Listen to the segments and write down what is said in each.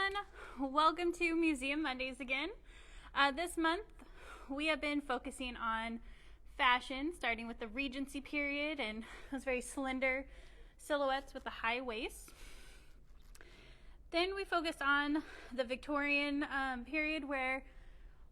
everyone, welcome to Museum Mondays again. This month we have been focusing on fashion, starting with the Regency period and those very slender silhouettes with the high waist. Then we focused on the Victorian period, where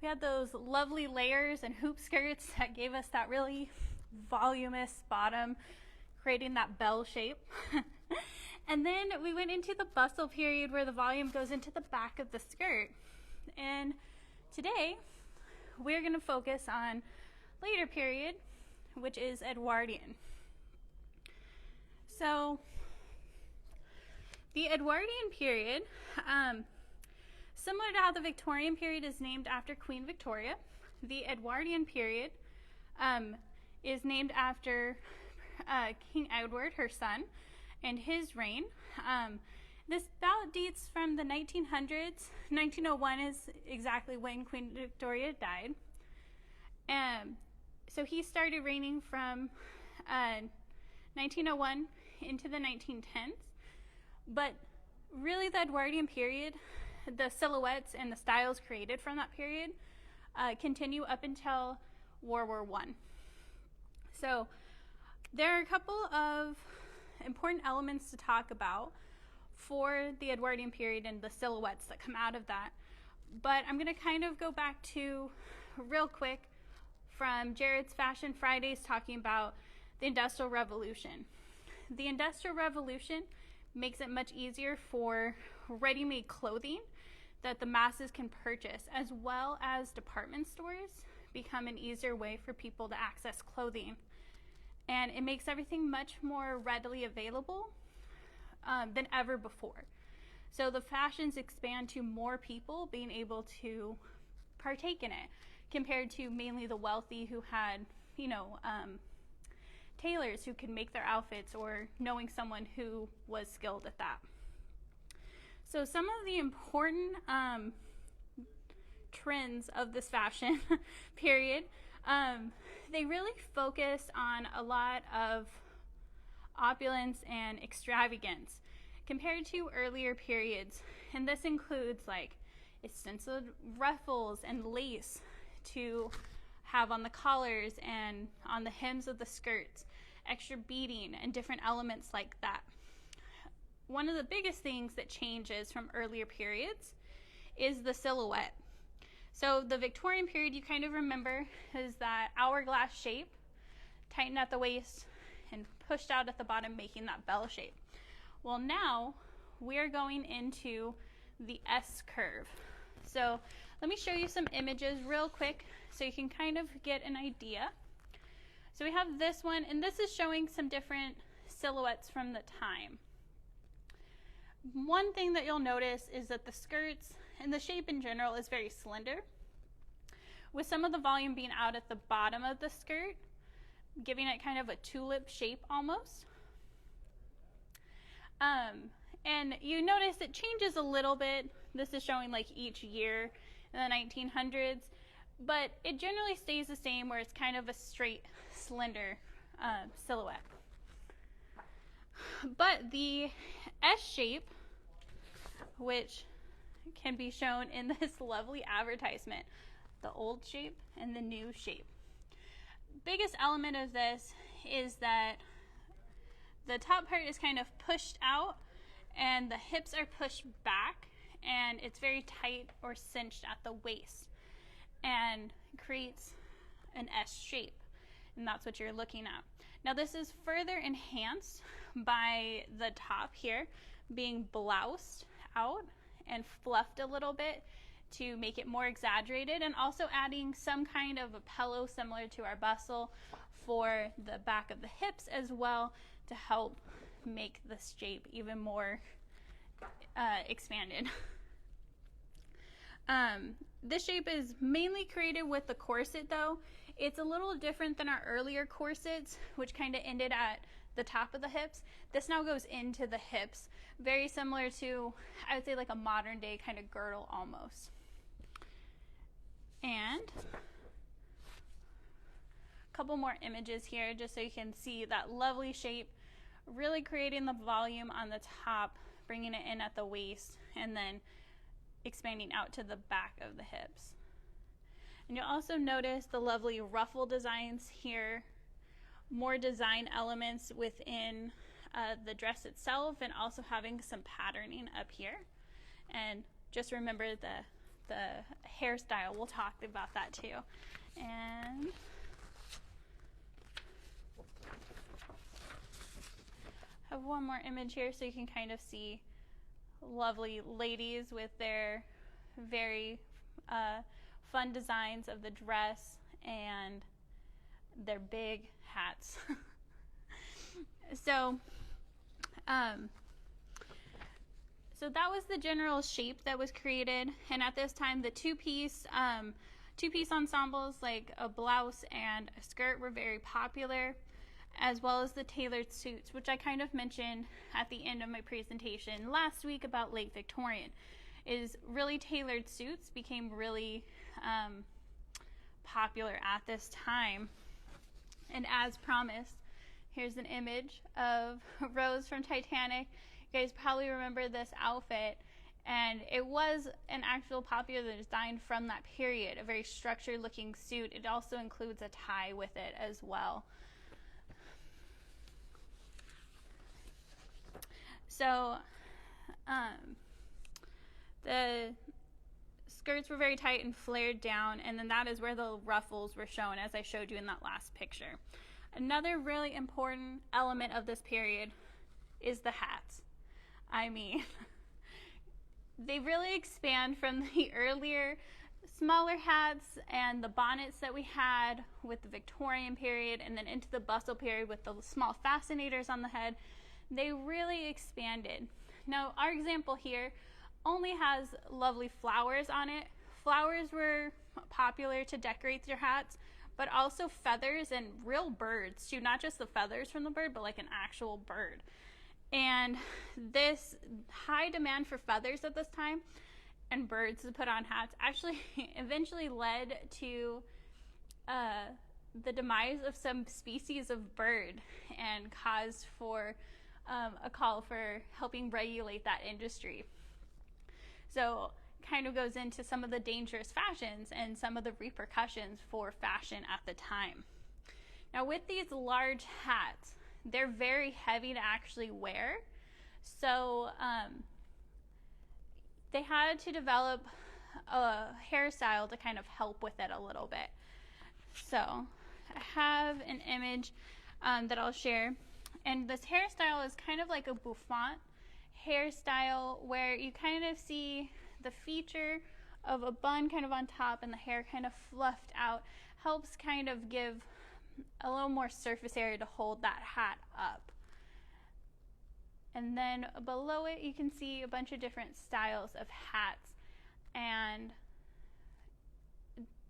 we had those lovely layers and hoop skirts that gave us that really voluminous bottom, creating that bell shape. And then we went into the bustle period, where the volume goes into the back of the skirt. And today we're going to focus on later period, which is Edwardian. So the Edwardian period, similar to how the Victorian period is named after Queen Victoria, the Edwardian period is named after King Edward, her son, and his reign. This about dates from the 1900s. 1901 is exactly when Queen Victoria died. So he started reigning from 1901 into the 1910s. But really, the Edwardian period, the silhouettes and the styles created from that period continue up until World War I. So there are a couple of important elements to talk about for the Edwardian period and the silhouettes that come out of that. But I'm going to kind of go back to real quick from Jared's Fashion Fridays, talking about the Industrial Revolution. The Industrial Revolution makes it much easier for ready-made clothing that the masses can purchase, as well as department stores become an easier way for people to access clothing. And it makes everything much more readily available than ever before. So the fashions expand to more people being able to partake in it, compared to mainly the wealthy who had, tailors who could make their outfits, or knowing someone who was skilled at that. So some of the important trends of this fashion period, they really focus on a lot of opulence and extravagance compared to earlier periods. And this includes like extensive ruffles and lace to have on the collars and on the hems of the skirts, extra beading and different elements like that. One of the biggest things that changes from earlier periods is the silhouette. So the Victorian period, you kind of remember, is that hourglass shape, tightened at the waist and pushed out at the bottom, making that bell shape. Well, now we're going into the S curve. So let me show you some images real quick so you can kind of get an idea. So we have this one, and this is showing some different silhouettes from the time. One thing that you'll notice is that the skirts and the shape in general is very slender, with some of the volume being out at the bottom of the skirt, giving it kind of a tulip shape almost. And you notice it changes a little bit. This is showing like each year in the 1900s, but it generally stays the same, where it's kind of a straight, slender silhouette. But the S shape, which can be shown in this lovely advertisement, the old shape and the new shape. Biggest element of this is that the top part is kind of pushed out and the hips are pushed back, and it's very tight or cinched at the waist and creates an S shape. And that's what you're looking at. Now this is further enhanced by the top here being bloused out and fluffed a little bit to make it more exaggerated, and also adding some kind of a pillow similar to our bustle for the back of the hips as well, to help make this shape even more expanded. This shape is mainly created with the corset though. It's a little different than our earlier corsets, which kind of ended at the top of the hips. This now goes into the hips, very similar to, I would say, like a modern day kind of girdle almost. And a couple more images here just so you can see that lovely shape, really creating the volume on the top, bringing it in at the waist, and then expanding out to the back of the hips. And you'll also notice the lovely ruffle designs here, more design elements within the dress itself, and also having some patterning up here. And just remember the hairstyle, we'll talk about that too. And I have one more image here so you can kind of see lovely ladies with their very fun designs of the dress and their big hats. So that was the general shape that was created, and at this time the two-piece ensembles like a blouse and a skirt were very popular, as well as the tailored suits, which I kind of mentioned at the end of my presentation last week about late Victorian. Is really tailored suits became really popular at this time. And as promised, here's an image of Rose from Titanic. You guys probably remember this outfit, and it was an actual popular design from that period, a very structured looking suit. It also includes a tie with it as well. So the skirts were very tight and flared down, and then that is where the ruffles were shown, as I showed you in that last picture. Another really important element of this period is the hats. I mean, they really expand from the earlier smaller hats and the bonnets that we had with the Victorian period, and then into the bustle period with the small fascinators on the head. They really expanded. Now, our example here only has lovely flowers on it. Flowers were popular to decorate your hats, but also feathers and real birds too, not just the feathers from the bird, but like an actual bird. And this high demand for feathers at this time and birds to put on hats actually eventually led to the demise of some species of bird, and caused for a call for helping regulate that industry. So kind of goes into some of the dangerous fashions and some of the repercussions for fashion at the time. Now, with these large hats, they're very heavy to actually wear, so they had to develop a hairstyle to kind of help with it a little bit. So I have an image that I'll share, and this hairstyle is kind of like a bouffant hairstyle, where you kind of see the feature of a bun kind of on top and the hair kind of fluffed out, helps kind of give a little more surface area to hold that hat up. And then below it you can see a bunch of different styles of hats and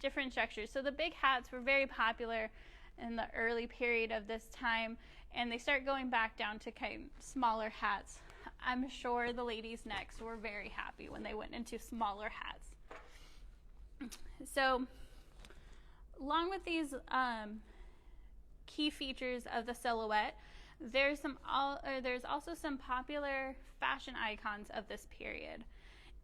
different structures. So the big hats were very popular in the early period of this time, and they start going back down to kind of smaller hats. I'm sure the ladies next were very happy when they went into smaller hats. So along with these key features of the silhouette, there's also some popular fashion icons of this period.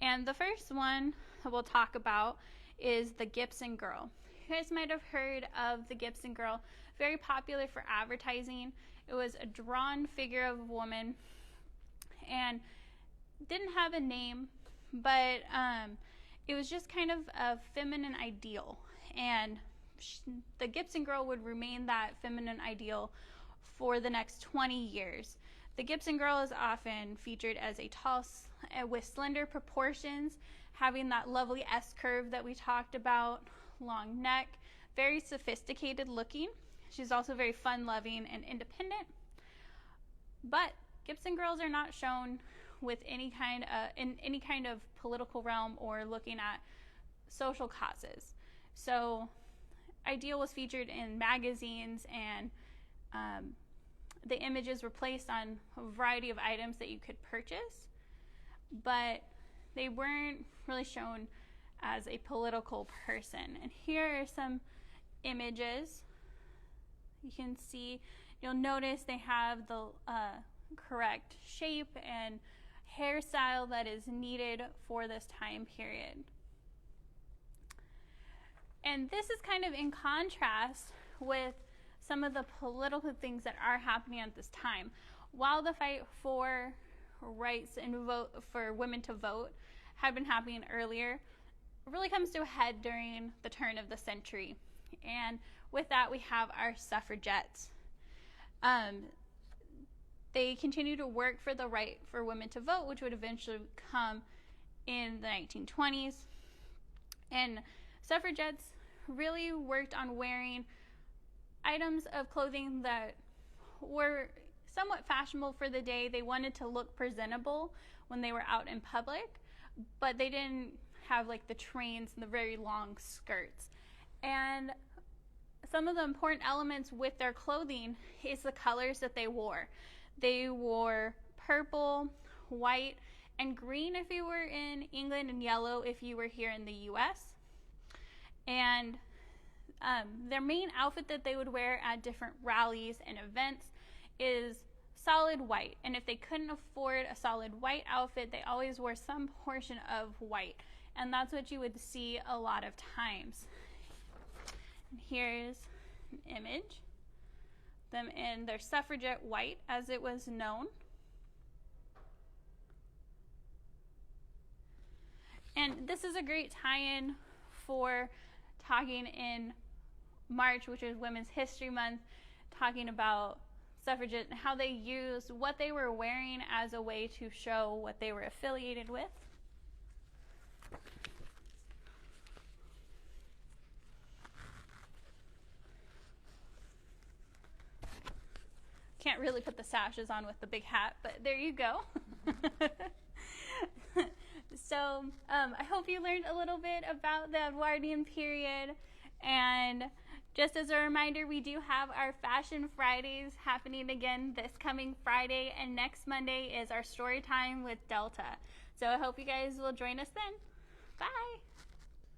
And the first one that we'll talk about is the Gibson Girl. You guys might have heard of the Gibson Girl, very popular for advertising. It was a drawn figure of a woman and didn't have a name, but it was just kind of a feminine ideal, and the Gibson Girl would remain that feminine ideal for the next 20 years. The Gibson Girl is often featured as a tall with slender proportions, having that lovely S curve that we talked about, long neck, very sophisticated looking. She's also very fun-loving and independent. But Gibson girls are not shown with in any kind of political realm or looking at social causes. So Ideal was featured in magazines, and the images were placed on a variety of items that you could purchase, but they weren't really shown as a political person. And here are some images. You can see, you'll notice they have the correct shape and hairstyle that is needed for this time period. And this is kind of in contrast with some of the political things that are happening at this time. While the fight for rights and vote for women to vote had been happening earlier, it really comes to a head during the turn of the century. And with that, we have our suffragettes. They continue to work for the right for women to vote, which would eventually come in the 1920s. And suffragettes really worked on wearing items of clothing that were somewhat fashionable for the day. They wanted to look presentable when they were out in public, but they didn't have like the trains and the very long skirts. And some of the important elements with their clothing is the colors that they wore. They wore purple, white, and green if you were in England, and yellow if you were here in the US. And their main outfit that they would wear at different rallies and events is solid white. And if they couldn't afford a solid white outfit, they always wore some portion of white. And that's what you would see a lot of times. And here's an image. Them in their suffragette white, as it was known. And this is a great tie-in for talking in March, which is Women's History Month, talking about suffragettes and how they used what they were wearing as a way to show what they were affiliated with. Can't really put the sashes on with the big hat, but there you go. So I hope you learned a little bit about the Edwardian period. And just as a reminder, we do have our Fashion Fridays happening again this coming Friday, and next Monday is our story time with Delta. So I hope you guys will join us then. Bye!